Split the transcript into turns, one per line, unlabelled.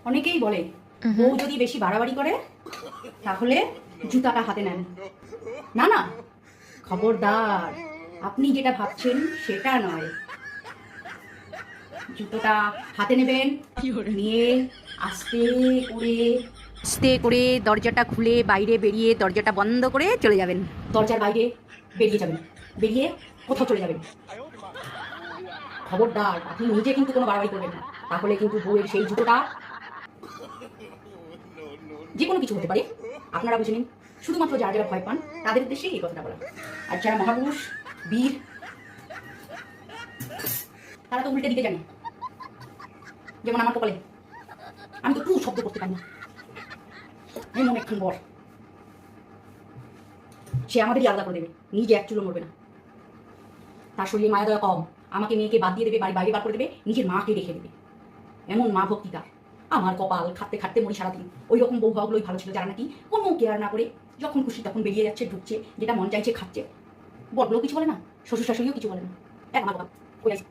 অনেকেই বলে বউ যদি বেশি বাড়াবাড়ি করে তাহলে জুতাটা হাতে নেন। না না, খবরদার, আপনি যেটা ভাবছেন সেটা নয়। জুতোটা হাতে নেবেন, নিয়ে আস্তে করে দরজাটা খুলে বাইরে বেরিয়ে দরজাটা বন্ধ করে চলে যাবেন। দরজার বাইরে বেরিয়ে যাবেন, বেরিয়ে কোথাও চলে যাবেন। খবরদার, আপনি নিজে কিন্তু কোনো বাড়াবাড়ি করবেন না, তাহলে কিন্তু বউয়ের সেই জুতোটা যে কোনো কিছু হতে পারে। আপনারা বুঝে নিন। শুধুমাত্র যারা যারা ভয় পান তাদের উদ্দেশ্যেই এই কথাটা বলা। আর যারা মহাপুরুষ বীর তারা তো উল্টে দিতে জানে। যেমন আমার কপালে আমি তো টু শব্দ করতে পারি না, এমন একখান বর, সে আমাদেরই আলাদা করে দেবে, নিজে এক চুলো মরবে না। তার শরীরে মায়া দয়া কম, আমাকে মেয়েকে বাদ দিয়ে দেবে, বাড়ি বাইরে বার করে দেবে, নিজের মাকে রেখে দেবে। এমন মা ভক্তি তার। আমার কপাল, খাটতে খাটতে মরি সারাদিন। ওই রকম বউ হওয়াগুলোই ভালো ছিল, যারা নাকি কোনো কেয়ার না করে যখন খুশি তখন বেরিয়ে যাচ্ছে, ঢুকছে, যেটা মন চাইছে খাচ্ছে। বড়লোক কিছু বলে না, শ্বশুর শাশুড়িও কিছু বলে না। আমার বাবা কই আছে।